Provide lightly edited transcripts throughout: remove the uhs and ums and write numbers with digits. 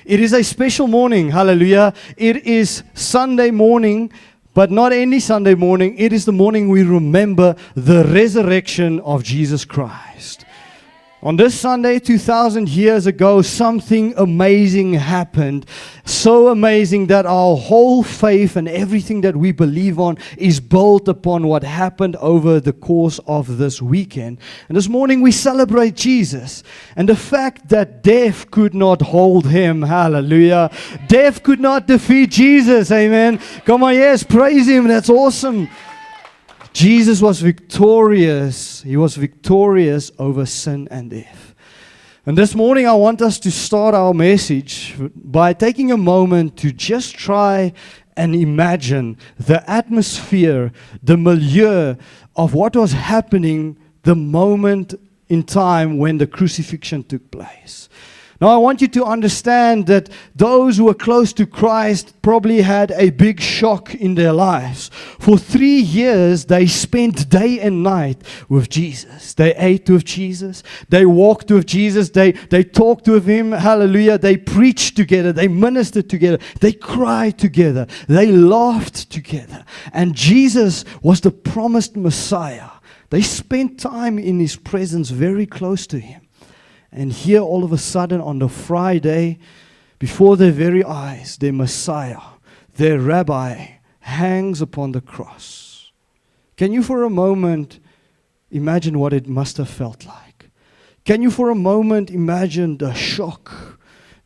It is a special morning, hallelujah. It is Sunday morning, but not any Sunday morning. It is the morning we remember the resurrection of Jesus Christ. On this Sunday, 2,000 years ago, something amazing happened. So amazing that our whole faith and everything that we believe on is built upon what happened over the course of this weekend. And this morning we celebrate Jesus and the fact that death could not hold him. Hallelujah. Death could not defeat Jesus. Amen. Come on, yes, praise him. That's awesome. Jesus was victorious. He was victorious over sin and death. And this morning I want us to start our message by taking a moment to just try and imagine the atmosphere, the milieu of what was happening the moment in time when the crucifixion took place. Now, I want you to understand that those who were close to Christ probably had a big shock in their lives. For 3 years, they spent day and night with Jesus. They ate with Jesus. They walked with Jesus. They talked with him. Hallelujah. They preached together. They ministered together. They cried together. They laughed together. And Jesus was the promised Messiah. They spent time in his presence very close to him. And here all of a sudden on the Friday, before their very eyes, their Messiah, their Rabbi, hangs upon the cross. Can you for a moment imagine what it must have felt like? Can you for a moment imagine the shock,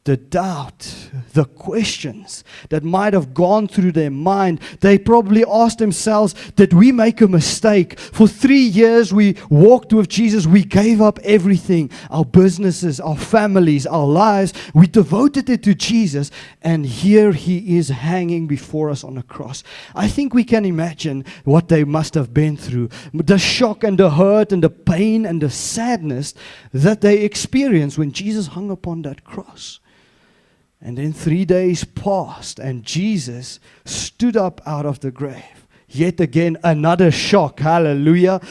the doubt, the questions that might have gone through their mind? They probably asked themselves, did we make a mistake? For 3 years we walked with Jesus. We gave up everything, our businesses, our families, our lives. We devoted it to Jesus. And here he is hanging before us on a cross. I think we can imagine what they must have been through. The shock and the hurt and the pain and the sadness that they experienced when Jesus hung upon that cross. And then 3 days passed and Jesus stood up out of the grave. Yet again, another shock. Hallelujah.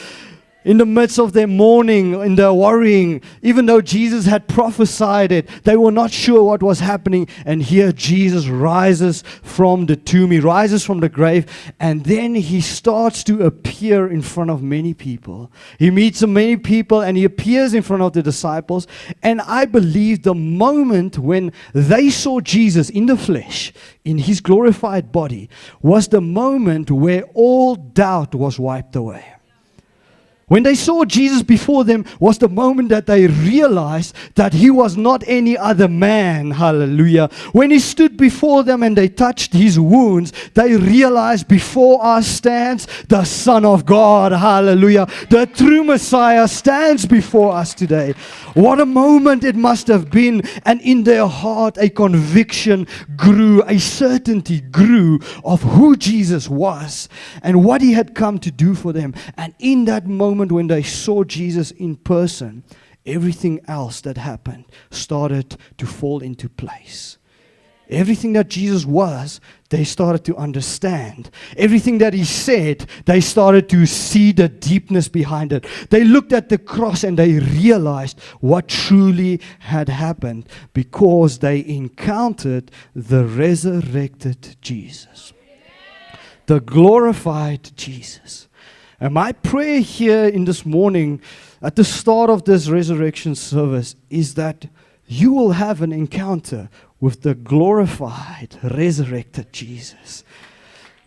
In the midst of their mourning, in their worrying, even though Jesus had prophesied it, they were not sure what was happening. And here Jesus rises from the tomb. He rises from the grave. And then he starts to appear in front of many people. He meets many people and he appears in front of the disciples. And I believe the moment when they saw Jesus in the flesh, in his glorified body, was the moment where all doubt was wiped away. When they saw Jesus before them was the moment that they realized that he was not any other man. Hallelujah. When he stood before them and they touched his wounds, they realized before us stands the Son of God. Hallelujah. The true Messiah stands before us today. What a moment it must have been. And in their heart a conviction grew, a certainty grew of who Jesus was and what he had come to do for them. And in that moment, when they saw Jesus in person, everything else that happened started to fall into place. Everything that Jesus was, they started to understand. Everything that he said, they started to see the deepness behind it. They looked at the cross and they realized what truly had happened because they encountered the resurrected Jesus, the glorified Jesus. And my prayer here in this morning, at the start of this resurrection service, is that you will have an encounter with the glorified, resurrected Jesus.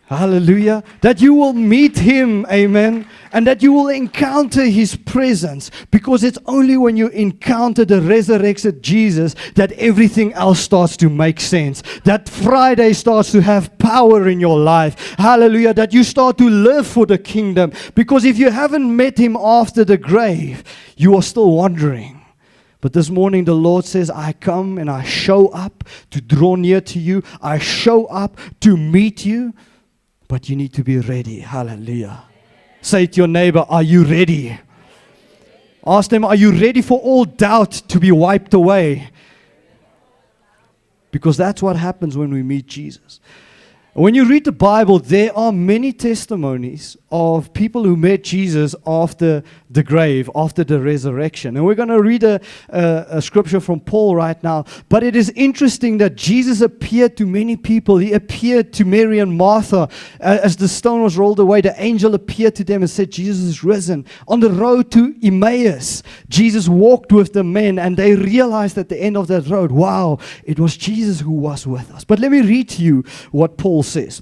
Hallelujah. That you will meet him, amen, and that you will encounter his presence, because it's only when you encounter the resurrected Jesus that everything else starts to make sense. That Friday starts to have power in your life. Hallelujah. That you start to live for the kingdom, because if you haven't met him after the grave, you are still wandering. But this morning the Lord says, I come and I show up to draw near to you. I show up to meet you. But you need to be ready. Hallelujah. Say to your neighbor, are you ready? Ask them, are you ready for all doubt to be wiped away? Because that's what happens when we meet Jesus. When you read the Bible, there are many testimonies of people who met Jesus after the grave after the resurrection. And we're going to read a scripture from Paul right now. But it is interesting that Jesus appeared to many people. He appeared to Mary and Martha. As the stone was rolled away, the angel appeared to them and said, Jesus is risen. On the road to Emmaus, Jesus walked with the men, and they realized at the end of that road, wow, it was Jesus who was with us. But let me read to you what Paul says.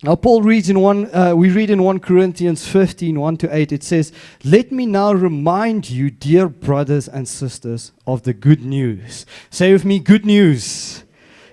Now, Paul reads we read in 1 Corinthians 15, 1-8, it says, "Let me now remind you, dear brothers and sisters, of the good news." Say with me, good news.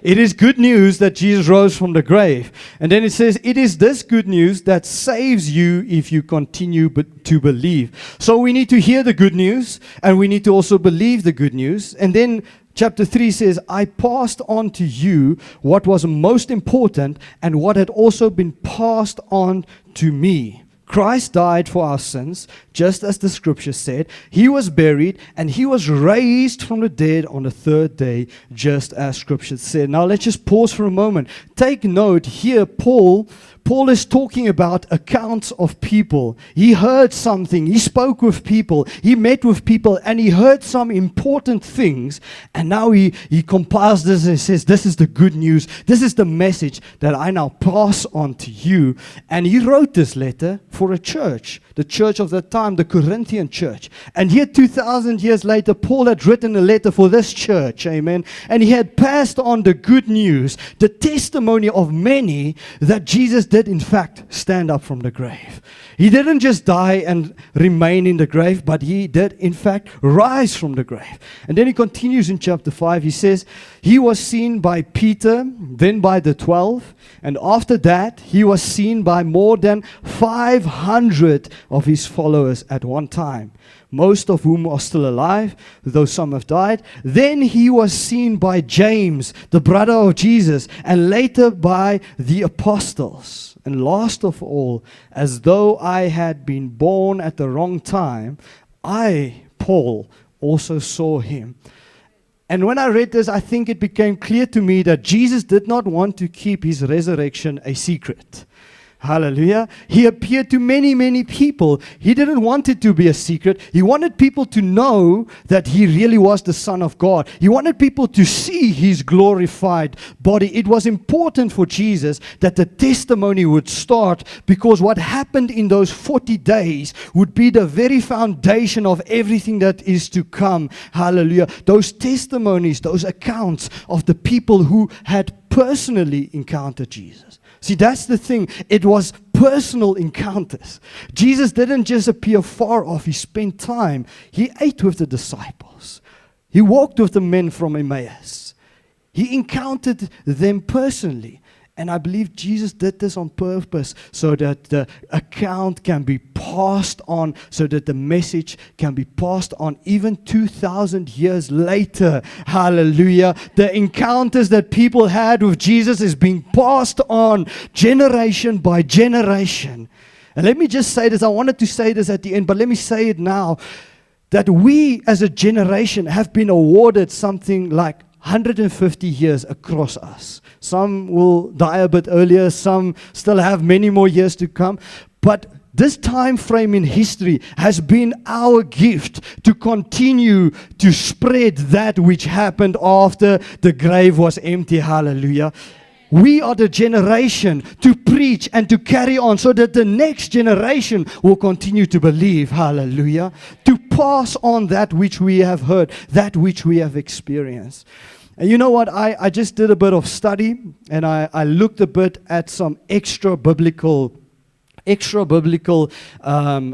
It is good news that Jesus rose from the grave. And then it says, it is this good news that saves you if you continue to believe. So we need to hear the good news, and we need to also believe the good news. And then Chapter 3 says, I passed on to you what was most important and what had also been passed on to me. Christ died for our sins, just as the scripture said. He was buried, and he was raised from the dead on the third day, just as scripture said. Now let's just pause for a moment. Take note here, Paul is talking about accounts of people. He heard something, he spoke with people, he met with people, and he heard some important things. And now he compiles this and says, this is the good news. This is the message that I now pass on to you. And he wrote this letter for a church, the church of that time, the Corinthian church. And here 2,000 years later, Paul had written a letter for this church, amen. And he had passed on the good news, the testimony of many that Jesus did in fact stand up from the grave. He didn't just die and remain in the grave, but he did in fact rise from the grave. And then he continues in chapter 5. He says, he was seen by Peter, then by the 12, and after that he was seen by more than 500 of his followers at one time, most of whom are still alive, though some have died. Then he was seen by James, the brother of Jesus, and later by the apostles. And last of all, as though I had been born at the wrong time, I, Paul, also saw him. And when I read this, I think it became clear to me that Jesus did not want to keep his resurrection a secret. Hallelujah. He appeared to many, many people. He didn't want it to be a secret. He wanted people to know that he really was the Son of God. He wanted people to see his glorified body. It was important for Jesus that the testimony would start, because what happened in those 40 days would be the very foundation of everything that is to come. Hallelujah. Those testimonies, those accounts of the people who had personally encountered Jesus. See, that's the thing. It was personal encounters. Jesus didn't just appear far off. He spent time. He ate with the disciples. He walked with the men from Emmaus. He encountered them personally. And I believe Jesus did this on purpose, so that the account can be passed on, so that the message can be passed on even 2,000 years later. Hallelujah. The encounters that people had with Jesus is being passed on generation by generation. And let me just say this. I wanted to say this at the end, but let me say it now. That we as a generation have been awarded something like 150 years across us. Some will die a bit earlier, some still have many more years to come. But this time frame in history has been our gift to continue to spread that which happened after the grave was empty. Hallelujah. We are the generation to preach and to carry on, so that the next generation will continue to believe. Hallelujah. To pass on that which we have heard, that which we have experienced. And you know what? I just did a bit of study, and I looked a bit at some extra biblical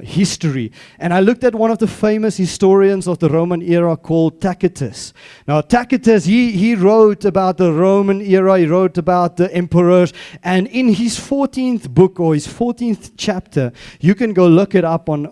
history. And I looked at one of the famous historians of the Roman era called Tacitus. Now, Tacitus, he wrote about the Roman era, he wrote about the emperors, and in his 14th book, or his 14th chapter, you can go look it up on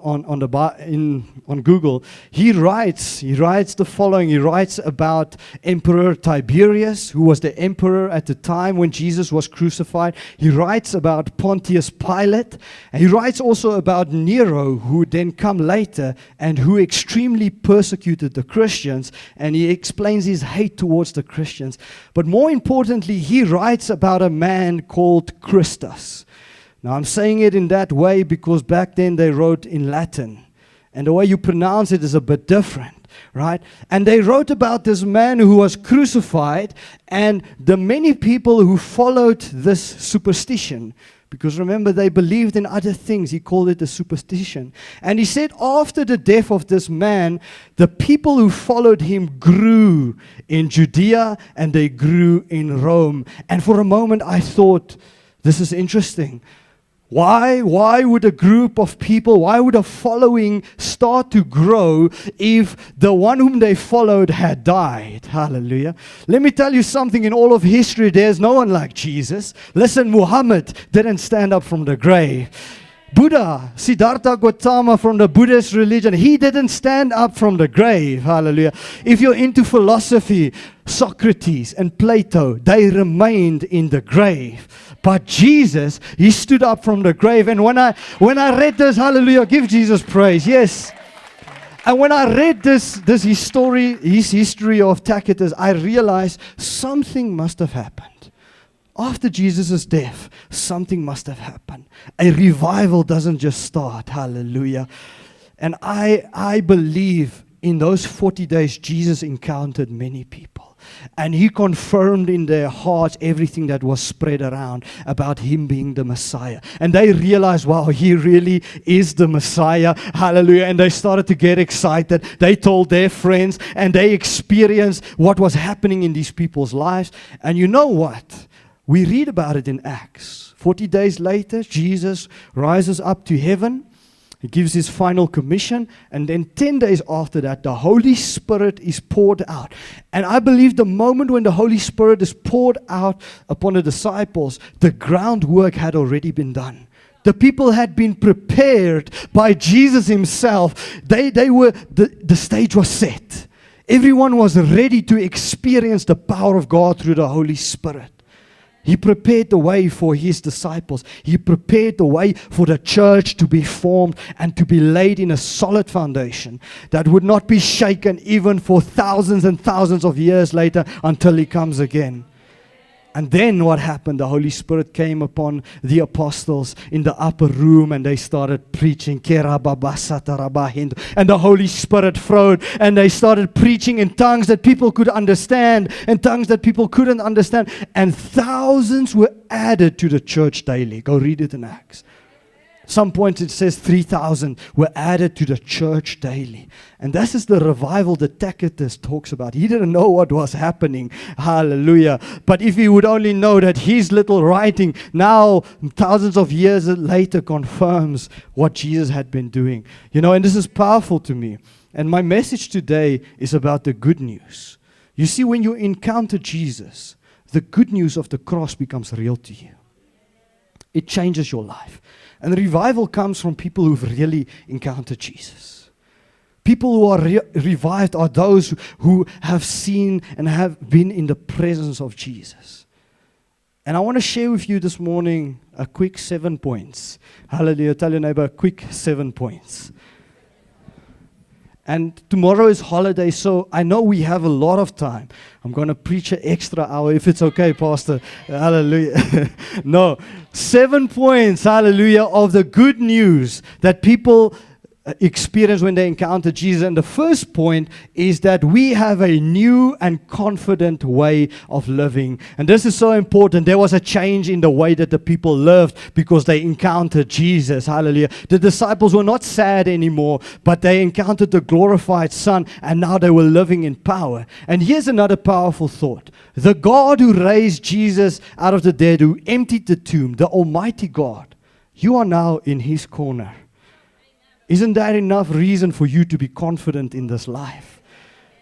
Google. He writes the following. He writes about Emperor Tiberius, who was the emperor at the time when Jesus was crucified. He writes about Pontius Pilate. And he writes also about Nero, who would then come later and who extremely persecuted the Christians, and he explains his hate towards the Christians. But more importantly, he writes about a man called Christus. Now, I'm saying it in that way because back then they wrote in Latin. and the way you pronounce it is a bit different, right? And they wrote about this man who was crucified and the many people who followed this superstition. Because remember, they believed in other things. He called it a superstition. And he said after the death of this man, the people who followed him grew in Judea and they grew in Rome. And for a moment I thought, this is interesting. Why would a group of people, why would a following start to grow if the one whom they followed had died? Hallelujah. Let me tell you something, in all of history, there's no one like Jesus. Listen, Muhammad didn't stand up from the grave. Buddha, Siddhartha Gautama from the Buddhist religion, he didn't stand up from the grave. Hallelujah. If you're into philosophy, Socrates and Plato, they remained in the grave. But Jesus, he stood up from the grave. And when I read this, hallelujah, give Jesus praise. Yes. And when I read his history of Tacitus, I realized something must have happened. After Jesus' death, something must have happened. A revival doesn't just start. Hallelujah. And I believe in those 40 days, Jesus encountered many people. And he confirmed in their hearts everything that was spread around about him being the Messiah. And they realized, wow, he really is the Messiah. Hallelujah. And they started to get excited. They told their friends and they experienced what was happening in these people's lives. And you know what? We read about it in Acts. 40 days later, Jesus rises up to heaven. He gives his final commission, and then 10 days after that, the Holy Spirit is poured out. And I believe the moment when the Holy Spirit is poured out upon the disciples, the groundwork had already been done. The people had been prepared by Jesus himself. The stage was set. Everyone was ready to experience the power of God through the Holy Spirit. He prepared the way for his disciples. He prepared the way for the church to be formed and to be laid in a solid foundation that would not be shaken even for thousands and thousands of years later until he comes again. And then what happened? The Holy Spirit came upon the apostles in the upper room and they started preaching. And the Holy Spirit flowed and they started preaching in tongues that people could understand and tongues that people couldn't understand. And thousands were added to the church daily. Go read it in Acts. Some point it says 3,000 were added to the church daily. And this is the revival that Tacitus talks about. He didn't know what was happening. Hallelujah. But if he would only know that his little writing now, thousands of years later, confirms what Jesus had been doing. You know, and this is powerful to me. And my message today is about the good news. You see, when you encounter Jesus, the good news of the cross becomes real to you. It changes your life. And revival comes from people who've really encountered Jesus. People who are revived are those who have seen and have been in the presence of Jesus. And I want to share with you this morning a quick 7 points. Hallelujah. Tell your neighbor, a quick 7 points. And tomorrow is holiday, so I know we have a lot of time. I'm going to preach an extra hour if it's okay, Pastor. Hallelujah. No, 7 points, hallelujah, of the good news that people experience when they encounter Jesus. And the first point is that we have a new and confident way of living. And this is so important. There was a change in the way that the people lived because they encountered Jesus. Hallelujah. The disciples were not sad anymore, but they encountered the glorified Son, and now they were living in power. And here's another powerful thought. The God who raised Jesus out of the dead, who emptied the tomb, the Almighty God, you are now in His corner. Isn't that enough reason for you to be confident in this life?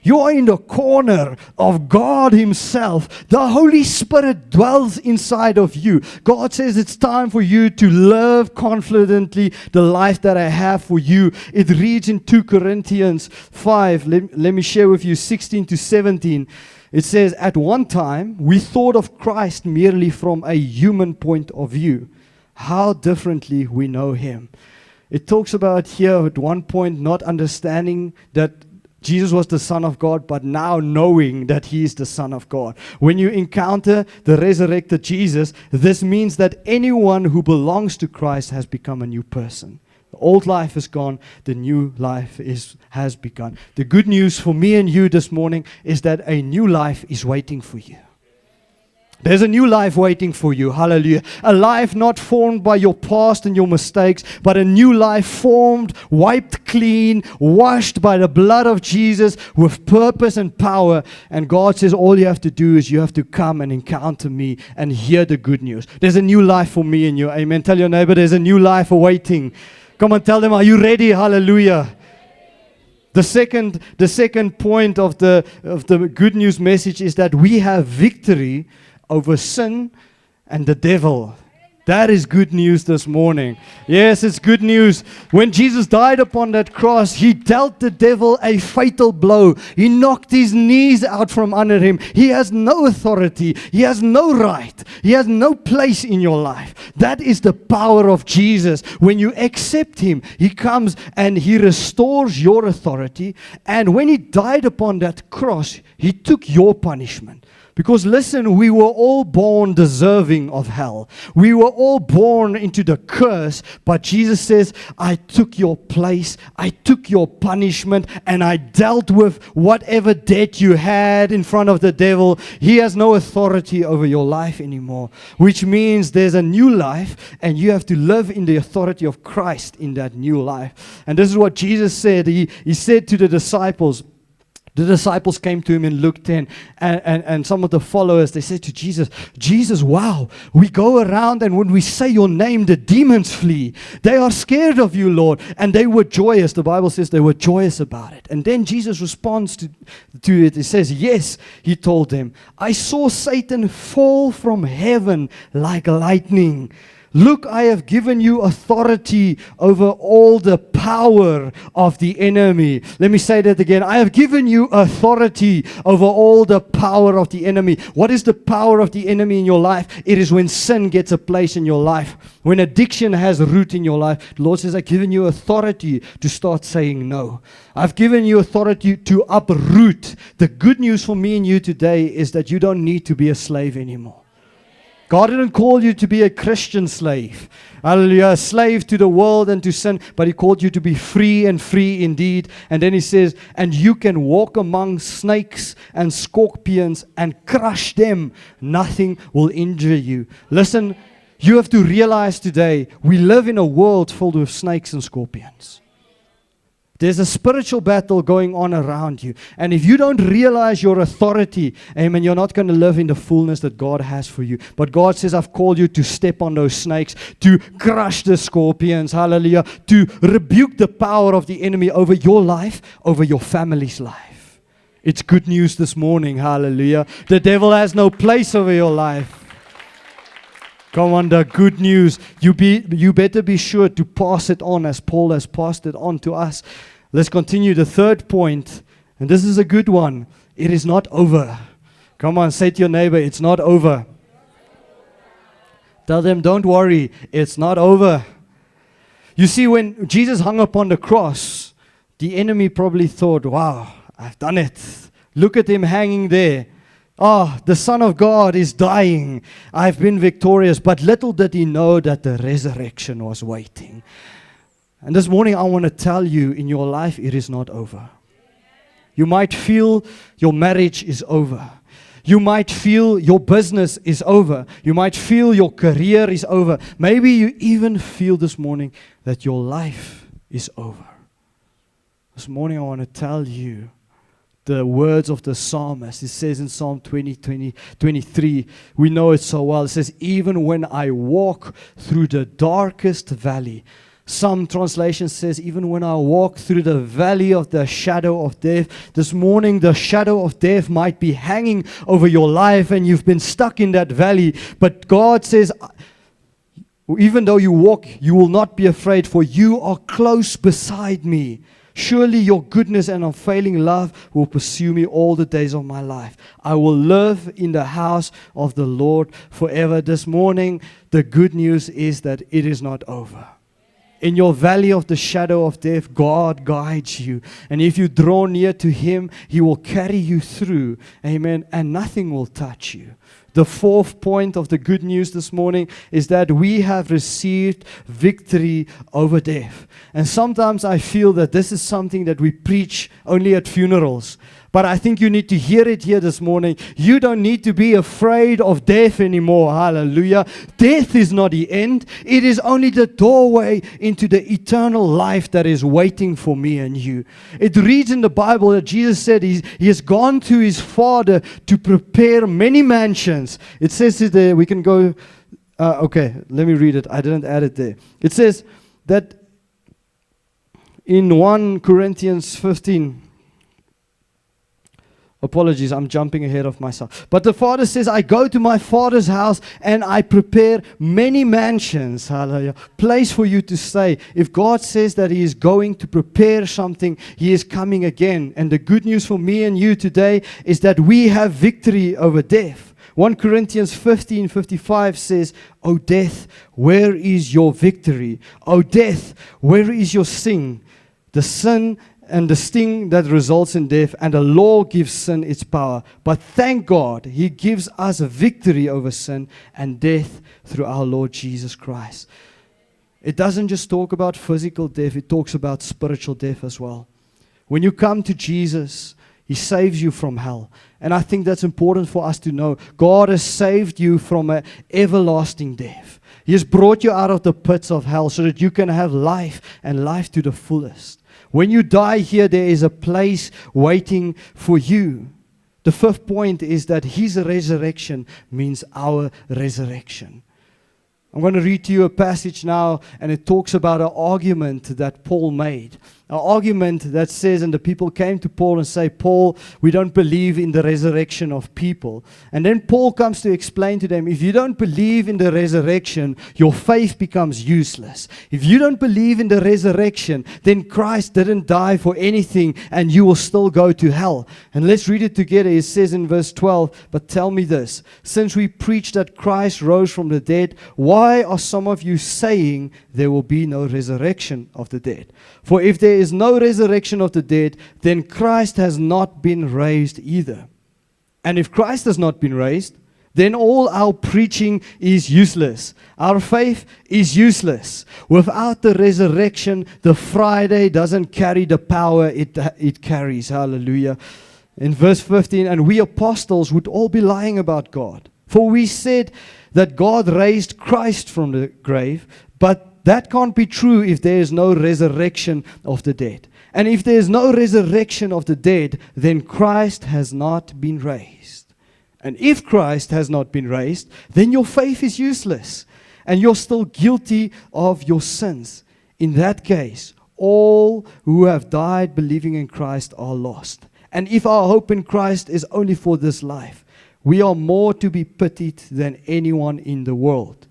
You are in the corner of God Himself. The Holy Spirit dwells inside of you. God says it's time for you to live confidently the life that I have for you. It reads in 2 Corinthians 5. Let me share with you 16 to 17. It says, at one time, we thought of Christ merely from a human point of view. How differently we know Him. It talks about here at one point not understanding that Jesus was the Son of God, but now knowing that He is the Son of God. When you encounter the resurrected Jesus, this means that anyone who belongs to Christ has become a new person. The old life is gone. The new life has begun. The good news for me and you this morning is that a new life is waiting for you. There's a new life waiting for you. Hallelujah. A life not formed by your past and your mistakes, but a new life formed, wiped clean, washed by the blood of Jesus with purpose and power. And God says all you have to do is you have to come and encounter me and hear the good news. There's a new life for me and you. Amen. Tell your neighbor there's a new life awaiting. Come on, tell them, are you ready? Hallelujah. The second point of the good news message is that we have victory over sin and the devil. That is good news this morning. Yes, it's good news. When Jesus died upon that cross, He dealt the devil a fatal blow. He knocked his knees out from under him. He has no authority. He has no right. He has no place in your life. That is the power of Jesus. When you accept Him, He comes and He restores your authority. And when He died upon that cross, He took your punishment. Because listen, we were all born deserving of hell. We were all born into the curse. But Jesus says, I took your place, I took your punishment, and I dealt with whatever debt you had in front of the devil. He has no authority over your life anymore. Which means there's a new life, and you have to live in the authority of Christ in that new life. And this is what Jesus said. He said to the disciples came to Him in Luke 10, and some of the followers, they said to Jesus, wow, we go around and when we say your name, the demons flee. They are scared of you, Lord. And they were joyous. The Bible says they were joyous about it. And then Jesus responds to it. He says, yes, He told them, I saw Satan fall from heaven like lightning. Look, I have given you authority over all the power of the enemy. Let me say that again. I have given you authority over all the power of the enemy. What is the power of the enemy in your life? It is when sin gets a place in your life. When addiction has a root in your life. The Lord says, I've given you authority to start saying no. I've given you authority to uproot. The good news for me and you today is that you don't need to be a slave anymore. God didn't call you to be a Christian slave. Hallelujah, a slave to the world and to sin, but He called you to be free and free indeed. And then He says, and you can walk among snakes and scorpions and crush them. Nothing will injure you. Listen, you have to realize today, we live in a world filled with snakes and scorpions. There's a spiritual battle going on around you. And if you don't realize your authority, amen, you're not going to live in the fullness that God has for you. But God says, I've called you to step on those snakes, to crush the scorpions, hallelujah, to rebuke the power of the enemy over your life, over your family's life. It's good news this morning, hallelujah. The devil has no place over your life. Come on, the good news. You better be sure to pass it on as Paul has passed it on to us. Let's continue. The third point, and this is a good one. It is not over. Come on, say to your neighbor, it's not over. Tell them, don't worry, it's not over. You see, when Jesus hung upon the cross, the enemy probably thought, wow, I've done it. Look at Him hanging there. Oh, the Son of God is dying. I've been victorious. But little did he know that the resurrection was waiting. And this morning I want to tell you, in your life, it is not over. You might feel your marriage is over. You might feel your business is over. You might feel your career is over. Maybe you even feel this morning that your life is over. This morning I want to tell you the words of the psalmist. It says in Psalm 23, we know it so well. It says, even when I walk through the darkest valley. Some translation says, even when I walk through the valley of the shadow of death. This morning, the shadow of death might be hanging over your life and you've been stuck in that valley. But God says, even though you walk, you will not be afraid, for you are close beside me. Surely your goodness and unfailing love will pursue me all the days of my life. I will live in the house of the Lord forever. This morning, the good news is that it is not over. In your valley of the shadow of death, God guides you. And if you draw near to Him, He will carry you through. Amen. And nothing will touch you. The fourth point of the good news this morning is that we have received victory over death. And sometimes I feel that this is something that we preach only at funerals. But I think you need to hear it here this morning. You don't need to be afraid of death anymore. Hallelujah. Death is not the end. It is only the doorway into the eternal life that is waiting for me and you. It reads in the Bible that Jesus said he has gone to His Father to prepare many mansions. It says it there. We can go. Okay, let me read it. I didn't add it there. It says that in 1 Corinthians 15. Apologies, I'm jumping ahead of myself. But the Father says, I go to my Father's house and I prepare many mansions. Hallelujah. Place for you to stay. If God says that He is going to prepare something, He is coming again. And the good news for me and you today is that we have victory over death. 1 Corinthians 15:55 says, O death, where is your victory? O death, where is your sting? The sin and the sting that results in death, and the law gives sin its power. But thank God, He gives us a victory over sin and death through our Lord Jesus Christ. It doesn't just talk about physical death, it talks about spiritual death as well. When you come to Jesus, He saves you from hell. And I think that's important for us to know. God has saved you from an everlasting death. He has brought you out of the pits of hell so that you can have life and life to the fullest. When you die here, there is a place waiting for you. The fifth point is that His resurrection means our resurrection. I'm going to read to you a passage now, and it talks about an argument that Paul made. An argument that says, and the people came to Paul and say, Paul, we don't believe in the resurrection of people. And then Paul comes to explain to them, if you don't believe in the resurrection, your faith becomes useless. If you don't believe in the resurrection, then Christ didn't die for anything, and you will still go to hell. And let's read it together. It says in verse 12, but tell me this, since we preach that Christ rose from the dead, why are some of you saying there will be no resurrection of the dead? For if there is no resurrection of the dead, then Christ has not been raised either. And if Christ has not been raised, then all our preaching is useless. Our faith is useless. Without the resurrection, the Friday doesn't carry the power it carries. Hallelujah. In verse 15, and we apostles would all be lying about God. For we said that God raised Christ from the grave, but that can't be true if there is no resurrection of the dead. And if there is no resurrection of the dead, then Christ has not been raised. And if Christ has not been raised, then your faith is useless, and you're still guilty of your sins. In that case, all who have died believing in Christ are lost. And if our hope in Christ is only for this life, we are more to be pitied than anyone in the world.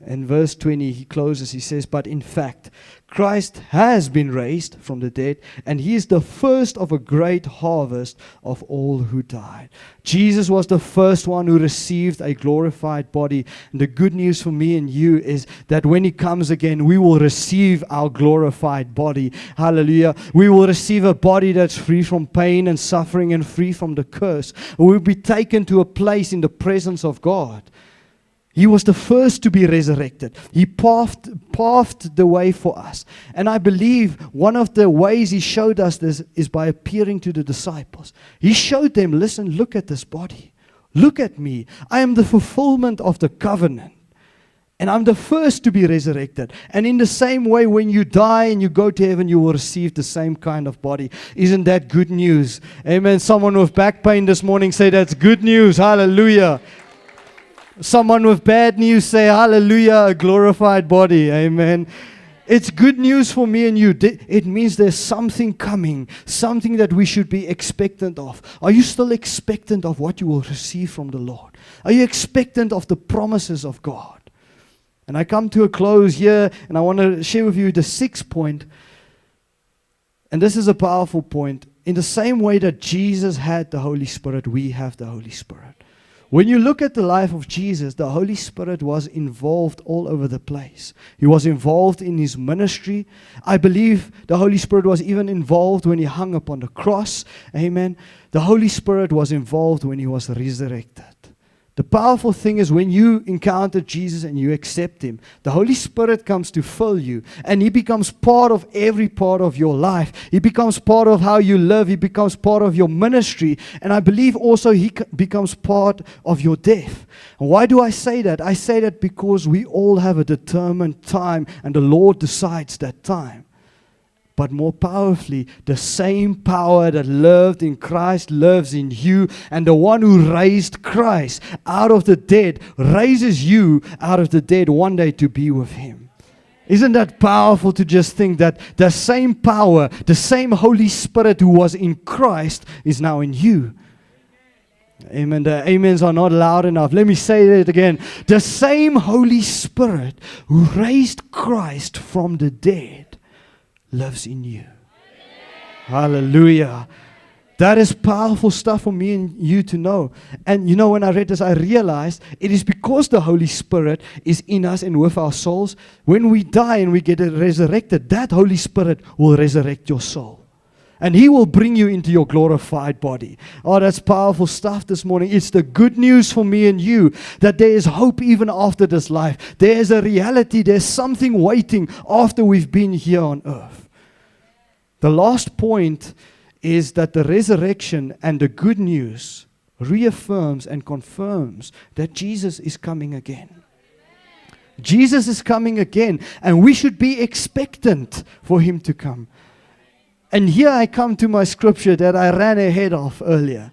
In verse 20, he closes, he says, but in fact, Christ has been raised from the dead, and He is the first of a great harvest of all who died. Jesus was the first one who received a glorified body. And the good news for me and you is that when He comes again, we will receive our glorified body. Hallelujah. We will receive a body that's free from pain and suffering and free from the curse. We'll be taken to a place in the presence of God. He was the first to be resurrected. He paved the way for us. And I believe one of the ways He showed us this is by appearing to the disciples. He showed them, listen, look at this body. Look at me. I am the fulfillment of the covenant. And I'm the first to be resurrected. And in the same way, when you die and you go to heaven, you will receive the same kind of body. Isn't that good news? Amen. Someone with back pain this morning say that's good news. Hallelujah. Someone with bad news say, hallelujah, a glorified body. Amen. It's good news for me and you. It means there's something coming, something that we should be expectant of. Are you still expectant of what you will receive from the Lord? Are you expectant of the promises of God? And I come to a close here, and I want to share with you the sixth point. And this is a powerful point. In the same way that Jesus had the Holy Spirit, we have the Holy Spirit. When you look at the life of Jesus, the Holy Spirit was involved all over the place. He was involved in his ministry. I believe the Holy Spirit was even involved when he hung upon the cross. Amen. The Holy Spirit was involved when he was resurrected. The powerful thing is when you encounter Jesus and you accept him, the Holy Spirit comes to fill you and he becomes part of every part of your life. He becomes part of how you live. He becomes part of your ministry. And I believe also he becomes part of your death. And why do I say that? I say that because we all have a determined time and the Lord decides that time. But more powerfully, the same power that lived in Christ lives in you. And the one who raised Christ out of the dead raises you out of the dead one day to be with him. Isn't that powerful to just think that the same power, the same Holy Spirit who was in Christ is now in you? Amen. The amens are not loud enough. Let me say that again. The same Holy Spirit who raised Christ from the dead lives in you. Hallelujah. That is powerful stuff for me and you to know. And you know, when I read this, I realized it is because the Holy Spirit is in us and with our souls. When we die and we get resurrected, that Holy Spirit will resurrect your soul. And he will bring you into your glorified body. Oh, that's powerful stuff this morning. It's the good news for me and you that there is hope even after this life. There is a reality. There's something waiting after we've been here on earth. The last point is that the resurrection and the good news reaffirms and confirms that Jesus is coming again. Jesus is coming again, and we should be expectant for him to come. And here I come to my scripture that I ran ahead of earlier.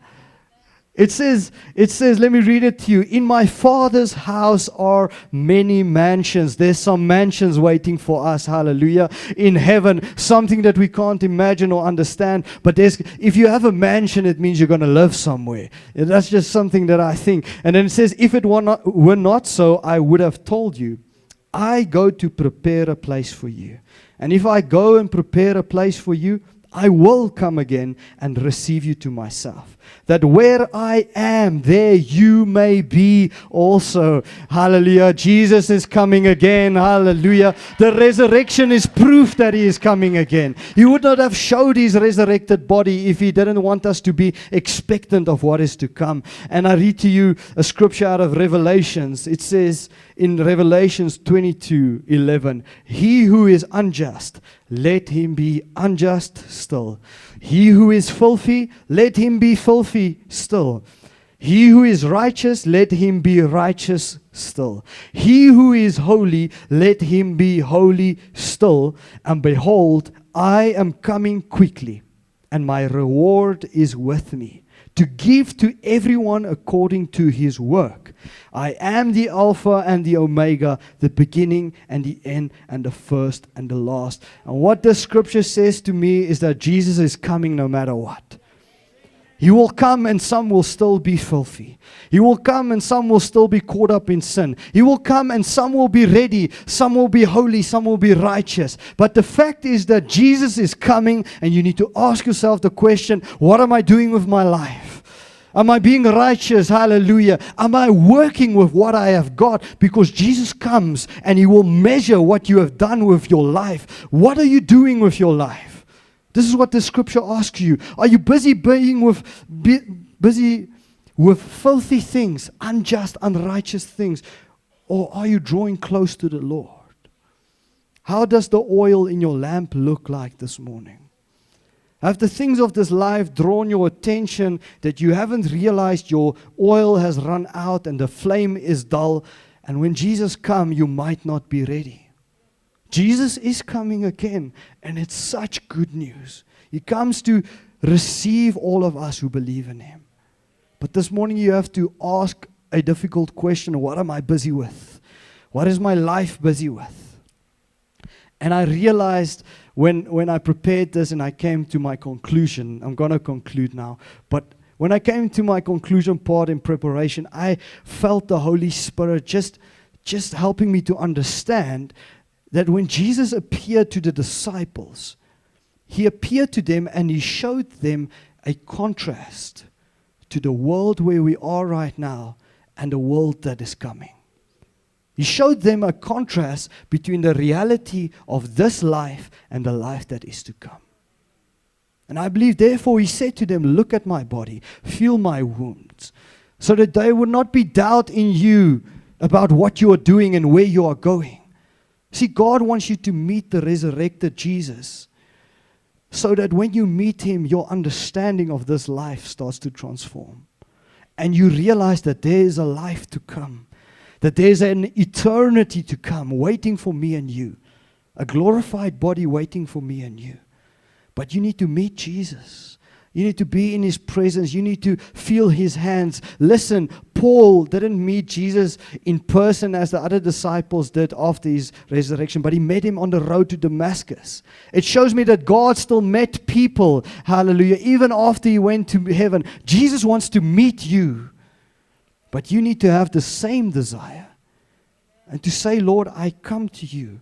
It says, let me read it to you. In my Father's house are many mansions. There's some mansions waiting for us, hallelujah, in heaven. Something that we can't imagine or understand. But if you have a mansion, it means you're going to live somewhere. And that's just something that I think. And then it says, if it were not so, I would have told you. I go to prepare a place for you. And if I go and prepare a place for you, I will come again and receive you to myself, that where I am, there you may be also. Hallelujah. Jesus is coming again. Hallelujah. The resurrection is proof that he is coming again. He would not have showed his resurrected body if he didn't want us to be expectant of what is to come. And I read to you a scripture out of Revelations. It says in Revelations 22:11, he who is unjust, let him be unjust still. He who is filthy, let him be filthy still. He who is righteous, let him be righteous still. He who is holy, let him be holy still. And behold, I am coming quickly, and my reward is with me, to give to everyone according to his work. I am the Alpha and the Omega, the beginning and the end, and the first and the last. And what the scripture says to me is that Jesus is coming no matter what. He will come and some will still be filthy. He will come and some will still be caught up in sin. He will come and some will be ready, some will be holy, some will be righteous. But the fact is that Jesus is coming, and you need to ask yourself the question, what am I doing with my life? Am I being righteous? Hallelujah. Am I working with what I have got? Because Jesus comes and he will measure what you have done with your life. What are you doing with your life? This is what the scripture asks you. Are you busy with filthy things, unjust, unrighteous things? Or are you drawing close to the Lord? How does the oil in your lamp look like this morning? Have the things of this life drawn your attention that you haven't realized your oil has run out and the flame is dull? And when Jesus comes, you might not be ready. Jesus is coming again, and it's such good news. He comes to receive all of us who believe in him. But this morning you have to ask a difficult question. What am I busy with? What is my life busy with? And I realized when I prepared this and I came to my conclusion, I'm going to conclude now, but when I came to my conclusion part in preparation, I felt the Holy Spirit just helping me to understand that when Jesus appeared to the disciples, he appeared to them and he showed them a contrast to the world where we are right now and a world that is coming. He showed them a contrast between the reality of this life and the life that is to come. And I believe, therefore, he said to them, look at my body, feel my wounds, so that there would not be doubt in you about what you are doing and where you are going. See, God wants you to meet the resurrected Jesus, so that when you meet him, your understanding of this life starts to transform. And you realize that there is a life to come, that there's an eternity to come waiting for me and you, a glorified body waiting for me and you. But you need to meet Jesus. You need to be in his presence. You need to feel his hands. Listen, Paul didn't meet Jesus in person as the other disciples did after his resurrection, but he met him on the road to Damascus. It shows me that God still met people, hallelujah, even after he went to heaven. Jesus wants to meet you, but you need to have the same desire and to say, Lord, I come to you.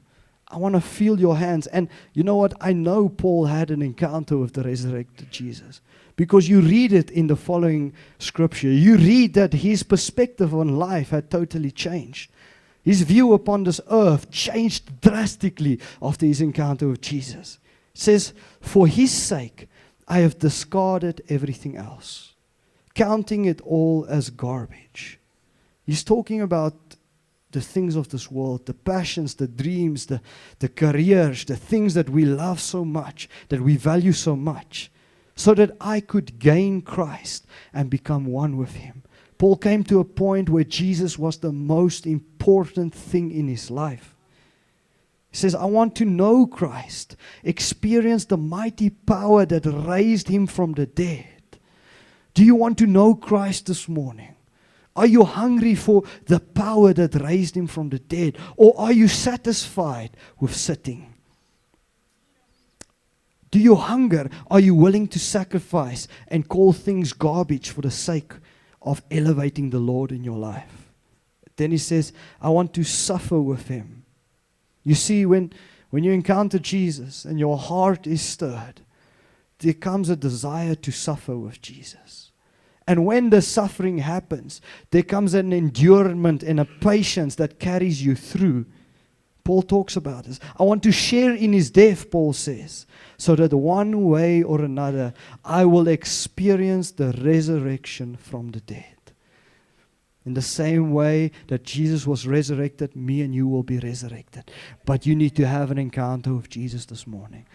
I want to feel your hands. And you know what? I know Paul had an encounter with the resurrected Jesus, because you read it in the following scripture. You read that his perspective on life had totally changed. His view upon this earth changed drastically after his encounter with Jesus. It says, for his sake, I have discarded everything else, counting it all as garbage. He's talking about the things of this world, the passions, the dreams, the careers, the things that we love so much, that we value so much, so that I could gain Christ and become one with him. Paul came to a point where Jesus was the most important thing in his life. He says, I want to know Christ, experience the mighty power that raised him from the dead. Do you want to know Christ this morning? Are you hungry for the power that raised him from the dead? Or are you satisfied with sitting? Do you hunger? Are you willing to sacrifice and call things garbage for the sake of elevating the Lord in your life? Then he says, I want to suffer with him. You see, when you encounter Jesus and your heart is stirred, there comes a desire to suffer with Jesus. And when the suffering happens, there comes an endurance and a patience that carries you through. Paul talks about this. I want to share in his death, Paul says, so that one way or another, I will experience the resurrection from the dead. In the same way that Jesus was resurrected, me and you will be resurrected. But you need to have an encounter with Jesus this morning.